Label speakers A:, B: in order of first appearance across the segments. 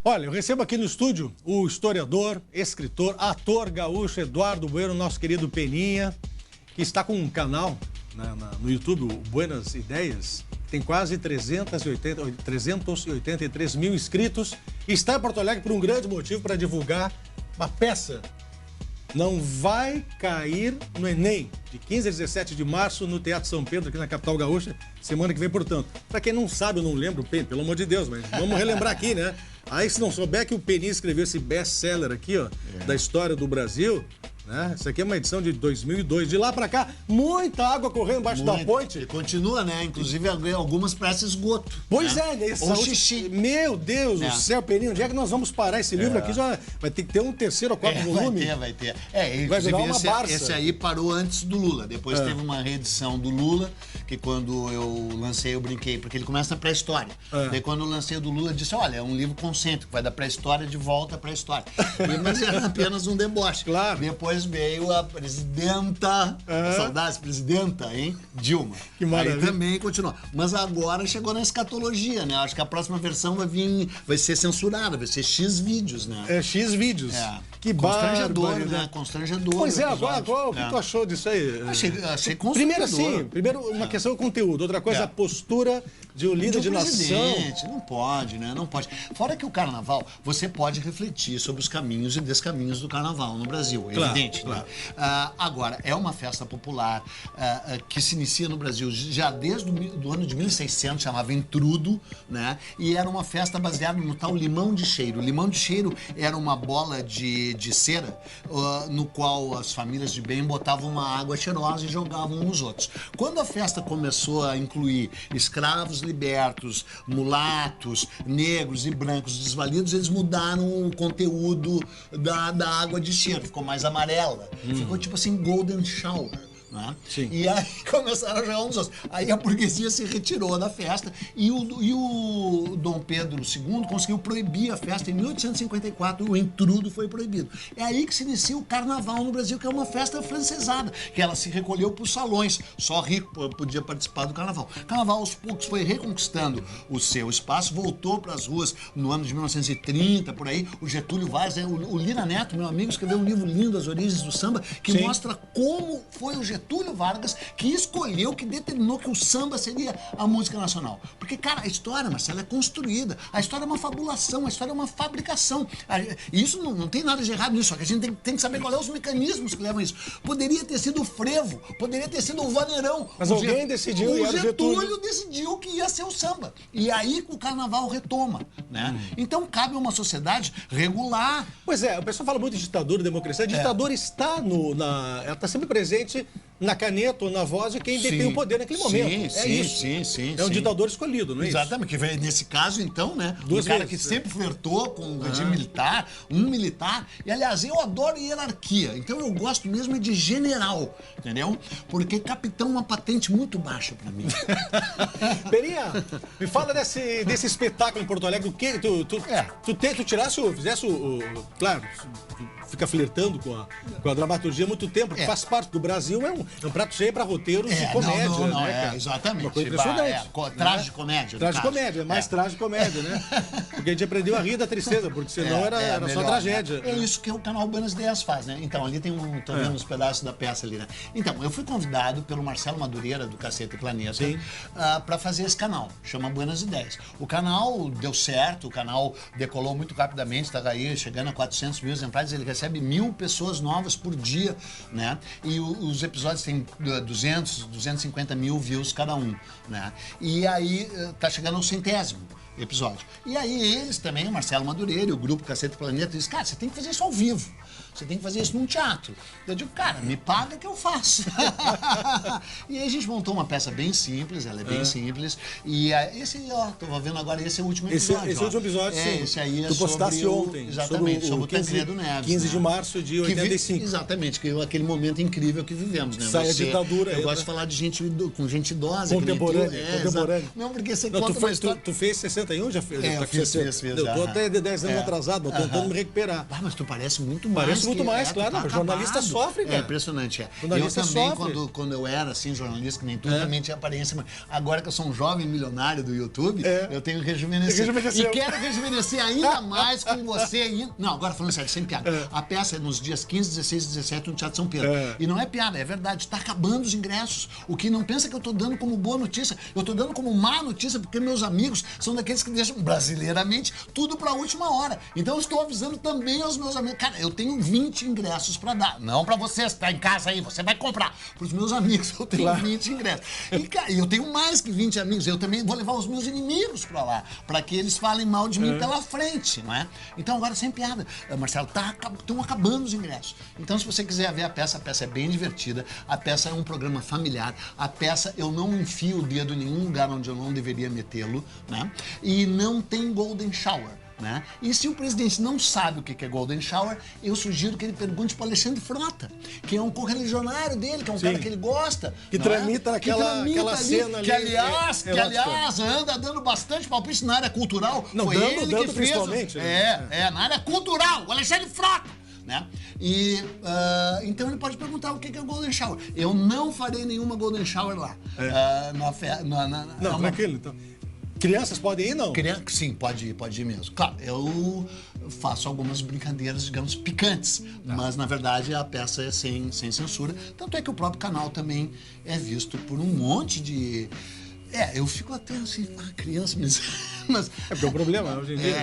A: Olha, eu recebo aqui no estúdio o historiador, escritor, ator gaúcho Eduardo Bueno, nosso querido Peninha, que está com um canal no YouTube, o Buenas Ideias, tem quase 383 mil inscritos e está em Porto Alegre por um grande motivo, para divulgar uma peça. Não vai cair no Enem, de 15 a 17 de março, no Teatro São Pedro, aqui na capital gaúcha, semana que vem, portanto. Para quem não sabe, eu não lembro, pelo amor de Deus, mas vamos relembrar aqui, né? Aí, se não souber que o Peninha escreveu esse best-seller aqui, ó, da história do Brasil, né? Isso aqui é uma edição de 2002. De lá pra cá, muita água correndo embaixo da ponte.
B: E continua, né? Inclusive, algumas para esgoto.
A: Pois
B: né?
A: é,
B: ou xixi.
A: Meu Deus do céu, Peninha, onde é que nós vamos parar? Esse livro aqui já vai ter que ter um terceiro ou quarto volume.
B: Vai ter.
A: Vai virar uma Barça.
B: Esse aí parou antes do Lula. Depois teve uma reedição do Lula, que quando eu lancei, eu brinquei, porque ele começa na pré-história. Daí quando eu lancei o do Lula, eu disse, olha, é um livro concêntrico, vai da pré-história de volta à pré-história. Mas era apenas um deboche.
A: Claro.
B: Depois veio a presidenta, saudades, presidenta, hein? Dilma.
A: Que maravilha.
B: Aí também continuou. Mas agora chegou na escatologia, né? Acho que a próxima versão vai ser censurada, vai ser X vídeos, né?
A: É, X vídeos. Que
B: constrangedor, né? Constrangedor.
A: Pois é, agora o que tu achou disso aí?
B: Achei constrangedor.
A: Primeiro uma questão do conteúdo, outra coisa a postura de um líder de nação.
B: Não pode, né? Não pode. Fora que o carnaval, você pode refletir sobre os caminhos e descaminhos do carnaval no Brasil, evidente. Claro. Né? Agora, é uma festa popular que se inicia no Brasil já desde o ano de 1600, chamava Entrudo, né? E era uma festa baseada no tal limão de cheiro. O limão de cheiro era uma bola de cera no qual as famílias de bem botavam uma água cheirosa e jogavam uns nos outros. Quando a festa começou a incluir escravos libertos, mulatos, negros e brancos desvalidos, eles mudaram o conteúdo da água de cheiro. Ficou mais amarela. Ficou tipo assim, golden shower. Né? E aí começaram a jogar uns outros. Aí a burguesia se retirou da festa e o Dom Pedro II conseguiu proibir a festa. Em 1854 o entrudo foi proibido. É aí que se inicia o carnaval no Brasil, que é uma festa francesada, que ela se recolheu para os salões. Só rico podia participar do carnaval. O carnaval aos poucos foi reconquistando o seu espaço, voltou para as ruas no ano de 1930, por aí. O Getúlio Vargas, o Lira Neto, meu amigo, escreveu um livro lindo, As Origens do Samba, que mostra como foi o Getúlio Vargas que escolheu, que determinou que o samba seria a música nacional. Porque, cara, a história, Marcelo, é construída. A história é uma fabulação, a história é uma fabricação. E isso não tem nada de errado nisso, só que a gente tem que saber qual é os mecanismos que levam a isso. Poderia ter sido o frevo, poderia ter sido o vaneirão.
A: Mas alguém decidiu,
B: o Getúlio decidiu que ia ser o samba. E aí o carnaval retoma, né? Então cabe a uma sociedade regular.
A: Pois é, o pessoal fala muito de ditadura e democracia. A ditadura está ela está sempre presente na caneta ou na voz de quem detém o poder naquele momento.
B: Sim.
A: É um ditador escolhido, não é
B: Exatamente, que veio nesse caso, então, né?
A: Duas
B: cara
A: vezes,
B: que sempre flertou com o regime militar, um militar. E, aliás, eu adoro hierarquia. Então, eu gosto mesmo de general, entendeu? Porque capitão é uma patente muito baixa pra mim.
A: Peninha, me fala desse espetáculo em Porto Alegre. O que tu tirasse fizesse claro, fica flertando com a dramaturgia há muito tempo, porque faz parte do Brasil, é um prato cheio para roteiros de comédia.
B: Exatamente.
A: Uma coisa impressionante.
B: Tragicomédia.
A: Tragicomédia, mais tragicomédia, né? Porque a gente aprendeu a rir da tristeza, porque senão era só tragédia.
B: É isso que o canal Buenas Ideias faz, né? Então, ali tem também uns pedaços da peça ali, né? Então, eu fui convidado pelo Marcelo Madureira, do Cacete Planeta, para fazer esse canal, chama Buenas Ideias. O canal deu certo, o canal decolou muito rapidamente, está aí chegando a 400 mil exemplares, ele recebe 1000 pessoas novas por dia, né? E os episódios têm 250 mil views cada um, né? E aí tá chegando ao 100º episódio. E aí eles também, o Marcelo Madureira e o grupo Cacete Planeta, dizem, cara, você tem que fazer isso ao vivo. Você tem que fazer isso num teatro. Eu digo, cara, me paga que eu faço. E aí a gente montou uma peça bem simples, ela é bem simples. E esse, tô vendo agora, esse é o último episódio.
A: Esse último episódio, sim.
B: Esse aí é
A: tu postaste ontem.
B: Exatamente, sobre o Tancredo Neves.
A: 15 de março de 85.
B: Exatamente, que aquele momento incrível que vivemos, né?
A: Sai a ditadura.
B: Eu gosto de falar de com gente idosa.
A: Contemporânea.
B: Não, porque você
A: conta uma história. Tu fez 60 61, já fez.
B: Eu fiz.
A: Eu tô até de 10 anos atrasado, tô tentando me recuperar.
B: Ah, mas tu parece muito mais.
A: Parece muito mais, claro.
B: Tá
A: Jornalista sofre, cara.
B: É impressionante,
A: Jornalista
B: eu também,
A: sofre.
B: quando eu era assim, jornalista, que nem tu, também tinha aparência. Mas agora que eu sou um jovem milionário do YouTube, eu tenho que rejuvenescer. E quero rejuvenescer ainda mais com você. Não, agora falando sério, sem piada. A peça é nos dias 15, 16 e 17 no Teatro São Pedro. E não é piada, é verdade. Tá acabando os ingressos. O que não pensa que eu tô dando como boa notícia, eu tô dando como má notícia, porque meus amigos são daqueles que deixam brasileiramente tudo pra última hora. Então eu estou avisando também aos meus amigos. Cara, eu tenho 20 ingressos pra dar. Não pra você, tá em casa aí, você vai comprar. Pros meus amigos eu tenho 20 ingressos. E, cara, eu tenho mais que 20 amigos. Eu também vou levar os meus inimigos pra lá, pra que eles falem mal de mim pela frente, não é? Então agora, sem piada, Marcelo, estão acabando os ingressos. Então, se você quiser ver a peça é bem divertida. A peça é um programa familiar. A peça, eu não enfio o dedo em nenhum lugar onde eu não deveria metê-lo, né? E não tem golden shower. Né? E se o presidente não sabe o que é Golden Shower, eu sugiro que ele pergunte para Alexandre Frota, que é um correligionário dele, que é um cara que ele gosta.
A: Que tramita naquela
B: ali,
A: cena ali.
B: Que aliás, anda dando bastante palpite na área cultural.
A: Não,
B: foi ele que fez.
A: Principalmente.
B: Na área cultural, o Alexandre Frota. Né? E então ele pode perguntar o que é Golden Shower. Eu não farei nenhuma Golden Shower lá.
A: Não, tranquilo, então. Crianças podem ir, não?
B: Sim, pode ir mesmo. Claro, eu faço algumas brincadeiras, digamos, picantes, mas na verdade a peça é sem censura. Tanto é que o próprio canal também é visto por um monte de... eu fico até assim, criança, mas...
A: É porque é um problema, hoje em dia.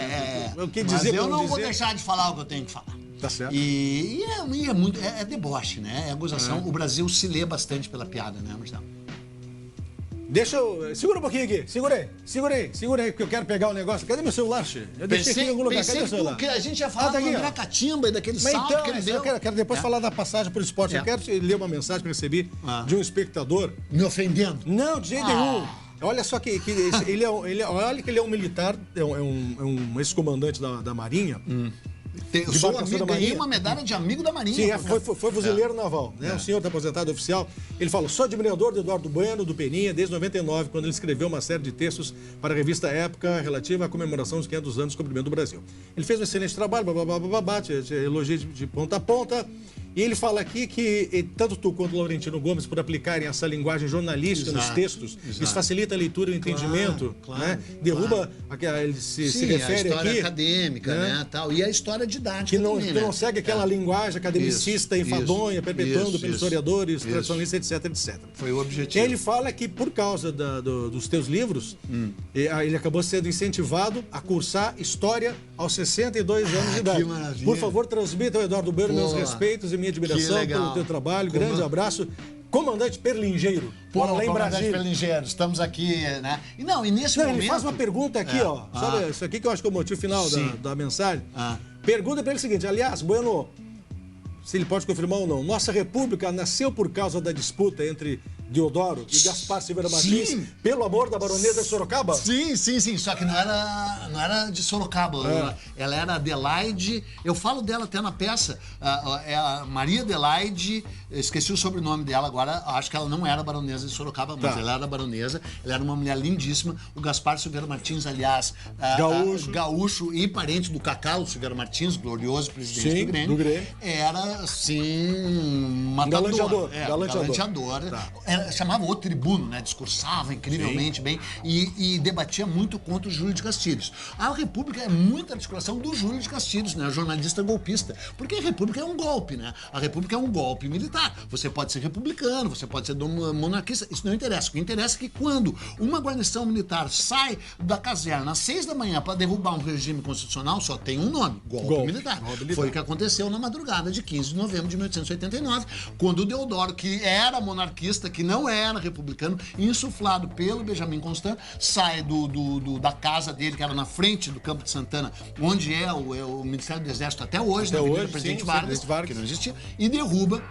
B: Mas eu não vou deixar de falar o que eu tenho que falar.
A: Tá certo.
B: E é muito... É deboche, né? É gozação. O Brasil se lê bastante pela piada, né, Marcelo?
A: Deixa eu... Segura um pouquinho aqui. Segura aí, porque eu quero pegar o negócio. Cadê meu celular, Che? Eu deixei aqui em algum lugar. Cadê o celular?
B: Que a gente ia falar do André Catimba e daquele salto
A: então,
B: que ele deu.
A: Eu quero depois falar da passagem por esporte. Eu quero ler uma mensagem que eu recebi de um espectador.
B: Me ofendendo?
A: Não, de jeito nenhum. Olha só que olha que ele é um militar, é um ex-comandante da Marinha.
B: Eu sou amigo, ganhei uma medalha de amigo da Marinha.
A: Sim, foi fuzileiro naval, né? O senhor está aposentado oficial. Ele falou, sou admirador de Eduardo Bueno, do Peninha, desde 99, quando ele escreveu uma série de textos para a revista Época, relativa à comemoração dos 500 anos do descobrimento do Brasil. Ele fez um excelente trabalho, te elogia de ponta a ponta. E ele fala aqui que tanto tu quanto o Laurentino Gomes, por aplicarem essa linguagem jornalística nos textos, isso facilita a leitura e o entendimento, né? Derruba, ele se refere
B: a história
A: aqui,
B: acadêmica, né? Tal, e a história didática
A: que não,
B: também,
A: que não segue aquela linguagem academicista, enfadonha, perpetuando pelos historiadores, tradicionalistas, etc.
B: Foi o objetivo.
A: E ele fala que por causa dos teus livros, ele acabou sendo incentivado a cursar História aos 62 anos de idade.
B: Que maravilha.
A: Por favor, transmita ao Eduardo Bueno meus respeitos e minha admiração pelo teu trabalho. Grande abraço. Comandante Perlingeiro, lá em Brasília.
B: Perlingeiro, estamos aqui, né? E nesse momento...
A: Ele faz uma pergunta aqui, ó. Sabe, isso aqui que eu acho que é o motivo final da mensagem. Pergunta para ele o seguinte, aliás, Bueno, se ele pode confirmar ou não, nossa república nasceu por causa da disputa entre Deodoro e Gaspar Silveira Martins, pelo amor da baronesa de Sorocaba?
B: Sim, só que não era de Sorocaba, ela era Adelaide, eu falo dela até na peça, é a Maria Adelaide, esqueci o sobrenome dela agora, acho que ela não era baronesa de Sorocaba, mas ela era baronesa, ela era uma mulher lindíssima, o Gaspar Silveira Martins, aliás, gaúcho e parente do Cacalo Silveira Martins, glorioso presidente do Grêmio, era, assim, matador. Galanteador. Chamava o tribuno, né? Discursava incrivelmente bem e debatia muito contra o Júlio de Castilhos. A República é muita articulação do Júlio de Castilhos, né? Jornalista golpista. Porque a República é um golpe, né? A República é um golpe militar. Você pode ser republicano, você pode ser monarquista, isso não interessa. O que interessa é que quando uma guarnição militar sai da caserna às 6 da manhã para derrubar um regime constitucional, só tem um nome, golpe militar. Foi o que aconteceu na madrugada de 15 de novembro de 1889, quando o Deodoro, que era monarquista, que não era republicano, insuflado pelo Benjamin Constant, sai da casa dele, que era na frente do Campo de Santana, onde é o Ministério do Exército até hoje, na Avenida Presidente Vargas, que não existia, e derruba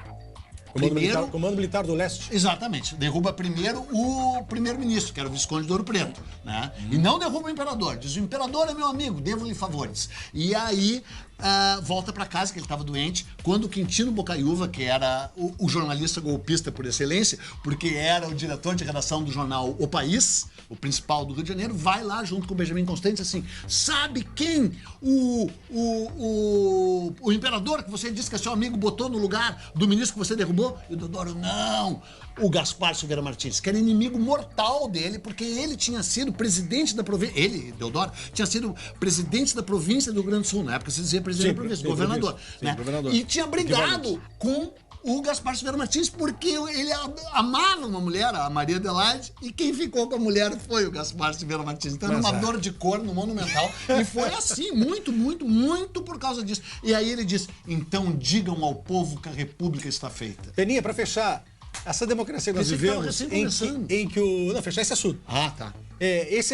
A: Comando Militar do Leste.
B: Exatamente. Derruba primeiro o primeiro-ministro, que era o Visconde de Ouro Preto, né? E não derruba o imperador. Diz, o imperador é meu amigo, devo-lhe favores. E aí volta para casa, que ele estava doente, quando o Quintino Bocaiúva, que era o jornalista golpista por excelência, porque era o diretor de redação do jornal O País, o principal do Rio de Janeiro, vai lá junto com o Benjamin Constant e diz assim, sabe quem o imperador que você disse que é seu amigo botou no lugar do ministro que você derrubou? E o Deodoro, não, o Gaspar Silveira Martins, que era inimigo mortal dele, porque ele tinha sido presidente da província, ele, Deodoro, tinha sido presidente da província do Rio Grande do Sul, na época se dizia presidente da província, governador, né? Governador. E tinha brigado com o Gaspar Silveira Martins porque ele amava uma mulher, a Maria Adelaide, e quem ficou com a mulher foi o Gaspar Silveira Martins. Então era uma dor de cor no Monumental, e foi assim, muito, muito, muito por causa disso. E aí ele diz, então digam ao povo que a República está feita.
A: Peninha, para fechar, essa democracia que nós vivemos em que o... Não, fechar esse assunto.
B: Ah, tá.
A: Esse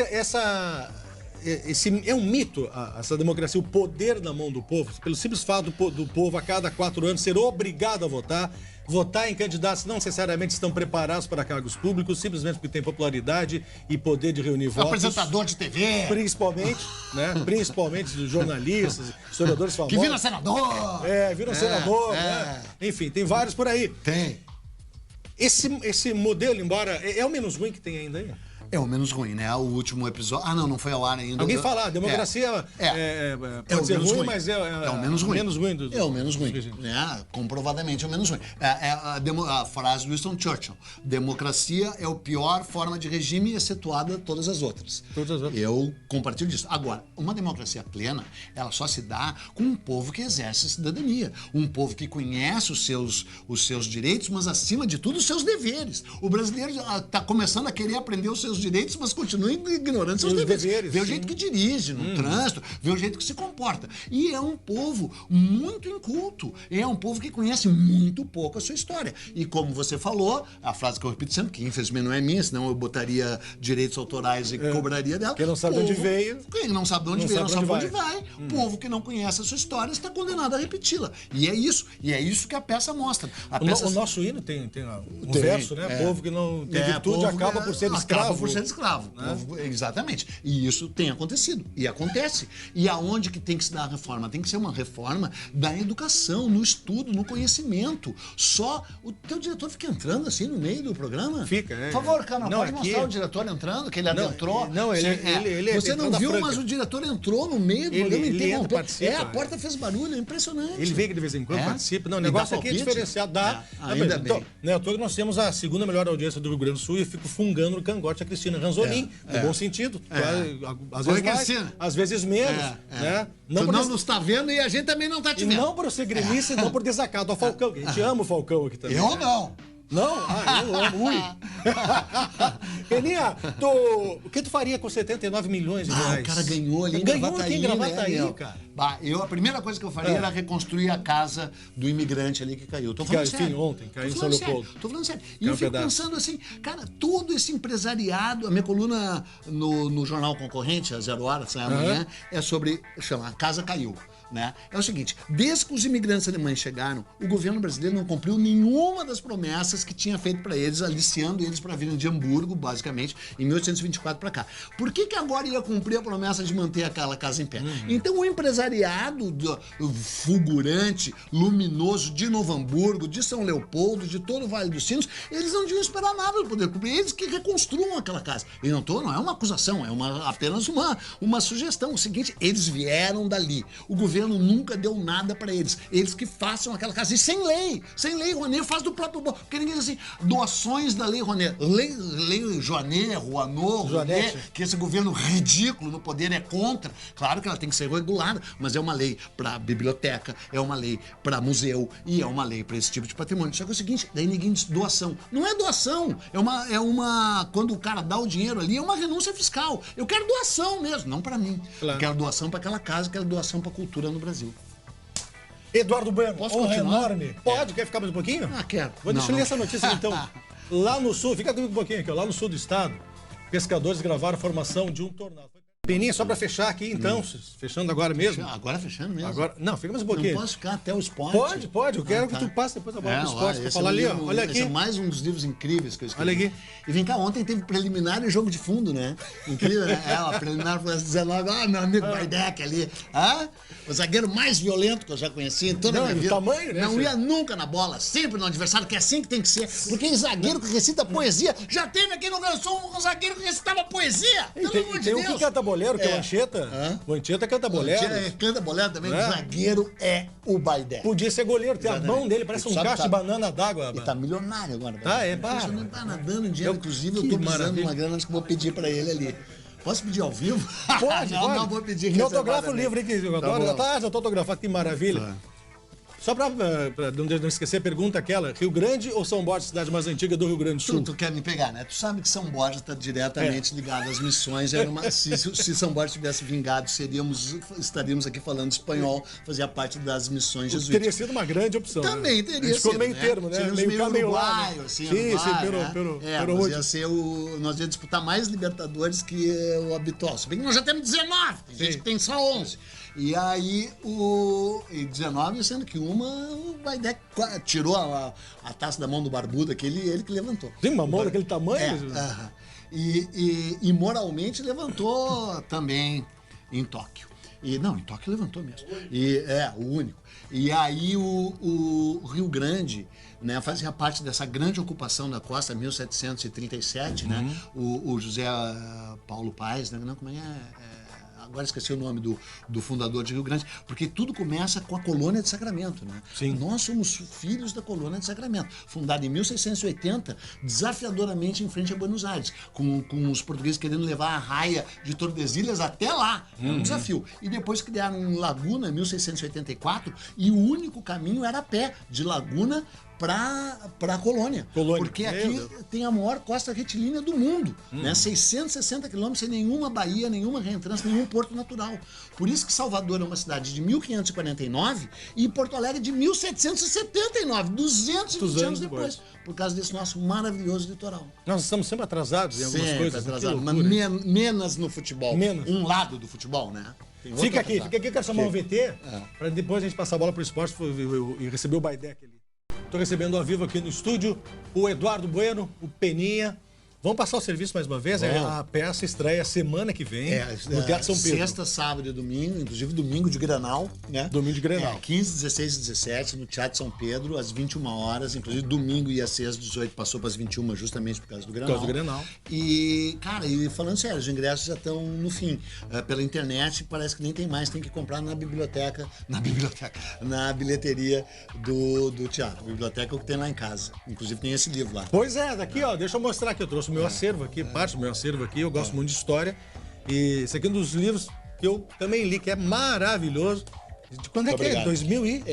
A: é um mito, essa democracia, o poder na mão do povo, pelo simples fato do povo a cada 4 anos ser obrigado a votar em candidatos que não necessariamente estão preparados para cargos públicos, simplesmente porque tem popularidade e poder de reunir votos.
B: Apresentador de TV.
A: Principalmente, né? Principalmente dos jornalistas, historiadores famosos.
B: Que vira senador.
A: Vira senador, né? Enfim, tem vários por aí.
B: Tem.
A: Esse modelo, embora... É o menos ruim que tem ainda aí?
B: É o menos ruim, né? O último episódio... Ah, não foi ao ar ainda.
A: Alguém falar, a democracia pode ser ruim, mas é
B: o menos ruim.
A: É o menos ruim.
B: Comprovadamente é o menos ruim. A frase do Winston Churchill. Democracia é a pior forma de regime, excetuada todas as outras. Eu compartilho disso. Agora, uma democracia plena, ela só se dá com um povo que exerce a cidadania. Um povo que conhece os seus direitos, mas acima de tudo os seus deveres. O brasileiro está começando a querer aprender os seus direitos, mas continua ignorando seus deveres. Vê o jeito que dirige no trânsito, vê o jeito que se comporta. E é um povo muito inculto. É um povo que conhece muito pouco a sua história. E como você falou, a frase que eu repito sempre, que infelizmente não é minha, senão eu botaria direitos autorais e cobraria dela.
A: Quem não sabe de onde veio.
B: Quem não sabe de onde veio, não sabe onde vai. Povo que não conhece a sua história está condenado a repeti-la. E é isso que a peça mostra.
A: O nosso hino tem um verso, né? Povo que não tem virtude acaba por ser escravo.
B: Exatamente. E isso tem acontecido. E acontece. E aonde que tem que se dar a reforma? Tem que ser uma reforma da educação, no estudo, no conhecimento. Só o teu diretor fica entrando assim no meio do programa?
A: Fica,
B: Por favor, cara, pode mostrar o diretor entrando, que ele adentrou?
A: Não, ele
B: Você não viu, mas o diretor entrou no meio do programa
A: ele entra, participa.
B: A porta fez barulho, é impressionante.
A: Ele vem que de vez em quando participa. Não, o negócio aqui é diferenciado.
B: Ainda bem.
A: Então, nós temos a segunda melhor audiência do Rio Grande do Sul e eu fico fungando no cangote a Cristina Ranzolin, no bom sentido. Às vezes mais, às vezes menos. Né?
B: Não nos está vendo e a gente também não está te vendo.
A: E não por ser gremista e não por desacato ao Falcão. A gente ama o Falcão aqui também.
B: Eu não.
A: Não? Eu amo. Ui. Peninha, o que tu faria com 79 milhões de reais?
B: O cara ganhou ali em
A: Gravataí, cara.
B: A primeira coisa que eu faria era reconstruir a casa do imigrante ali que caiu. Tô falando sério.
A: Ontem, caiu em São Leopoldo.
B: Tô falando sério. E eu fico pensando assim, cara, todo esse empresariado, a minha coluna no jornal concorrente, a 0 Hora, sai amanhã, é sobre, chama A Casa Caiu. Né? É o seguinte, desde que os imigrantes alemães chegaram, o governo brasileiro não cumpriu nenhuma das promessas que tinha feito para eles, aliciando eles para virem de Hamburgo, basicamente, em 1824 para cá. Por que agora ia cumprir a promessa de manter aquela casa em pé? Então o empresariado fulgurante, luminoso de Novo Hamburgo, de São Leopoldo, de todo o Vale dos Sinos, eles não deviam esperar nada para poder cumprir. Eles que reconstruam aquela casa. E não é uma acusação, é apenas uma sugestão. O seguinte, eles vieram dali. O governo nunca deu nada para eles. Eles que façam aquela casa. E sem lei. Sem lei Rouanet, faz do próprio bolso. Porque ninguém diz assim, doações da lei Rouanet. Lei Joanet, Rouanet, que esse governo ridículo no poder é contra. Claro que ela tem que ser regulada, mas é uma lei para biblioteca, é uma lei para museu e é uma lei para esse tipo de patrimônio. Só que é o seguinte, daí ninguém diz doação. Não é doação. Quando o cara dá o dinheiro ali, é uma renúncia fiscal. Eu quero doação mesmo, não para mim. Claro. Eu quero doação para aquela casa, quero doação para cultura no Brasil.
A: Eduardo Bueno,
B: posso continuar?
A: Enorme. Pode? Quer ficar mais um pouquinho?
B: Quero.
A: Deixa eu ler essa notícia então. Lá no sul, fica comigo um pouquinho aqui, ó, lá no sul do estado, pescadores gravaram a formação de um tornado. Peninha, só pra fechar aqui, então, fechando agora mesmo.
B: Agora fechando mesmo?
A: Agora, não, fica mais um pouquinho.
B: Não posso ficar até o esporte?
A: Pode. Eu quero que tu passe depois a bola pro esporte pra falar ali, ó. Olha aqui.
B: Esse é mais um dos livros incríveis que eu escrevi.
A: Olha aqui.
B: E vem cá, ontem teve preliminar e jogo de fundo, né? Incrível, né? A preliminar foi às 19. Meu amigo Baidec ali. O zagueiro mais violento que eu já conheci em toda a minha vida.
A: Tamanho, né?
B: Não ia nunca na bola, sempre no adversário, que é assim que tem que ser. Porque zagueiro que recita poesia, já teve aqui no Rio Grande do Sul um zagueiro que recitava poesia. Pelo amor de Deus.
A: Tem um que canta bolero, que é o Anchieta. O Anchieta canta bolero.
B: Canta bolero também. O zagueiro é o Baidec.
A: Podia ser goleiro, tem a mão dele, parece um cacho de banana d'água.
B: Ele tá milionário agora.
A: Ele
B: tá nadando em dinheiro. Inclusive, eu tô precisando de uma grana, acho que eu vou pedir pra ele ali. Posso pedir ao vivo?
A: Pode.
B: Não, vou pedir.
A: Me autografa o livro aí, que eu adoro. Já tô autografado, que maravilha. Só pra não esquecer, pergunta aquela: Rio Grande ou São Borja, cidade mais antiga do Rio Grande do Sul?
B: Tu quer me pegar, né? Tu sabe que São Borja está diretamente ligado às missões. Se São Borja tivesse vingado, estaríamos aqui falando espanhol, fazia parte das missões jesuíticas.
A: Teria sido uma grande opção.
B: Também teria sido.
A: Ficou no meio termo, né?
B: Meio uruguaio, assim.
A: Sim,
B: nós ia disputar mais Libertadores que o habitual. Se bem que nós já temos 19, tem gente que tem só 11. E aí, 19, sendo que o Baidec tirou a taça da mão do barbudo, ele que levantou.
A: Tem uma mão daquele tamanho?
B: E moralmente levantou também em Tóquio. Em Tóquio levantou mesmo. O único. E aí o Rio Grande, né, fazia parte dessa grande ocupação da costa, 1737, né? O José Paulo Paes, né? Não, como agora esqueci o nome do fundador de Rio Grande, porque tudo começa com a colônia de Sacramento, né?
A: Sim.
B: Nós somos filhos da colônia de Sacramento, fundada em 1680, desafiadoramente em frente a Buenos Aires, com os portugueses querendo levar a raia de Tordesilhas até lá. Era um desafio. E depois criaram Laguna, em 1684, e o único caminho era a pé, de Laguna para a colônia. Porque aqui tem a maior costa retilínea do mundo, né? 660 quilômetros sem nenhuma baía, nenhuma reentrância, nenhum porto natural. Por isso que Salvador é uma cidade de 1549 e Porto Alegre de 1779, 220 anos depois, por causa desse nosso maravilhoso litoral.
A: Nós estamos sempre atrasados em algumas coisas.
B: Mas menos no futebol. Um lado do futebol, né?
A: Fica aqui, eu quero chamar o VT, para depois a gente passar a bola para o esporte e receber o Baidec ali. Estou recebendo ao vivo aqui no estúdio o Eduardo Bueno, o Peninha. Vamos passar o serviço mais uma vez? A peça estreia semana que vem no Teatro São Pedro.
B: Sexta, sábado e domingo, inclusive domingo de Grenal, né?
A: Domingo de Grenal.
B: 15, 16 e 17 no Teatro São Pedro, às 21 horas. Inclusive domingo ia ser às 18, passou para as 21 justamente por causa do Grenal. E, cara, falando sério, os ingressos já estão no fim. Pela internet parece que nem tem mais, tem que comprar na bilheteria do teatro. A biblioteca é o que tem lá em casa. Inclusive tem esse livro lá.
A: Pois é, daqui ó, deixa eu mostrar aqui, eu trouxe o meu acervo aqui, parte do meu acervo aqui, eu gosto muito de história. E esse aqui é um dos livros que eu também li, que é maravilhoso. De quando que é? 2000 e...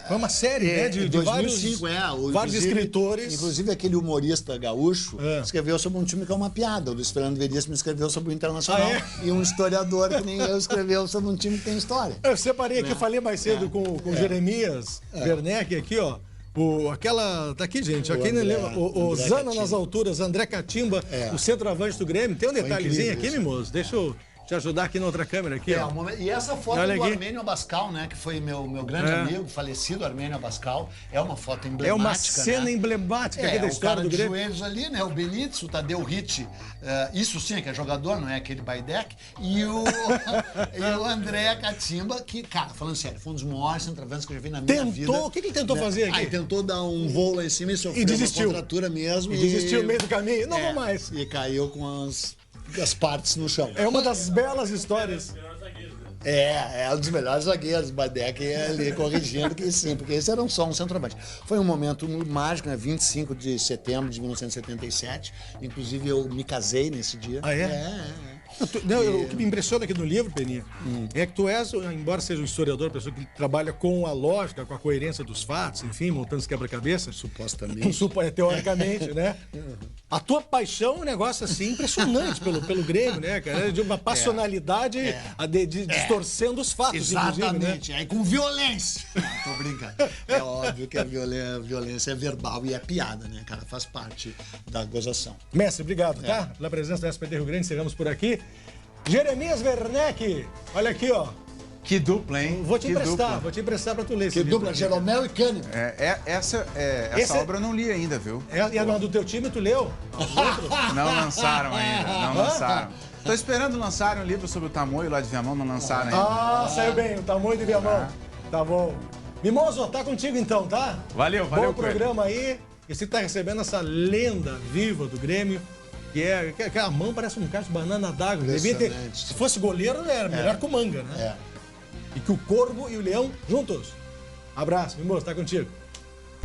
A: Foi uma série, né? De
B: 2005,
A: vários escritores.
B: Inclusive aquele humorista gaúcho escreveu sobre um time que é uma piada. O Luiz Fernando Veríssimo escreveu sobre o Internacional. E um historiador que nem eu escreveu sobre um time que tem história.
A: Eu separei aqui, falei mais cedo com o Jeremias Werneck aqui, ó. Tá aqui, gente. Aqui não lembra. O Zana nas alturas, André Catimba, o centroavante do Grêmio. Tem um detalhezinho aqui, mimoso. Deixa eu te ajudar aqui na outra câmera aqui, ó.
B: E essa foto do Armênio Abascal, né? Que foi meu grande amigo, falecido Armênio Abascal. É uma foto emblemática.
A: É uma cena emblemática aqui da história do Grêmio.
B: O cara de joelhos ali, né? O Benítez, o Tadeu Ritt, isso sim, que é jogador, não é aquele Baidec. E o André Catimba, que, cara, falando sério, foi um dos maiores centroavantes que eu já vi na minha vida.
A: O que ele tentou fazer aqui?
B: Aí tentou dar um voo lá em cima e sofreu uma contratura mesmo.
A: E desistiu no meio do caminho. Não vou mais.
B: E caiu com as partes no chão.
A: É uma das belas histórias.
B: É um dos melhores zagueiros, Baidec ali corrigindo que sim, porque esse era só um centroavante. Foi um momento mágico, né? 25 de setembro de 1977. Inclusive eu me casei nesse dia.
A: Ah, é? O que me impressiona aqui no livro, Peninha, é que tu és, embora seja um historiador, pessoa que trabalha com a lógica, com a coerência dos fatos, enfim, montando esse quebra-cabeça.
B: Supostamente.
A: Teoricamente, né? A tua paixão é um negócio assim impressionante pelo Grêmio, né, cara? De uma passionalidade distorcendo os fatos,
B: exatamente.
A: Né?
B: Aí com violência. Não, tô brincando. É óbvio que a violência é verbal e é piada, né, cara? Faz parte da gozação.
A: Mestre, obrigado, tá? Pela presença da SPT Rio Grande, chegamos por aqui. Jeremias Werneck, olha aqui, ó.
C: Que dupla, hein?
A: Vou te emprestar pra tu ler esse
B: Que dupla, Jeromel e Cânimo.
C: Essa obra eu não li ainda, viu?
A: E a do teu time, tu leu?
C: Não lançaram ainda, não lançaram. Tô esperando lançarem um livro sobre o Tamoio lá de Viamão, não lançaram ainda.
A: Ah, saiu bem, o Tamoio de Viamão. Tá bom. Mimoso, tá contigo então, tá?
C: Valeu,
A: Bom programa aí. E você tá recebendo essa lenda viva do Grêmio, que a mão parece um cacho de banana d'água. Se fosse goleiro, era melhor que o Manga, né? E que o Corvo e o Leão juntos. Abraço, Mimoso, tá contigo.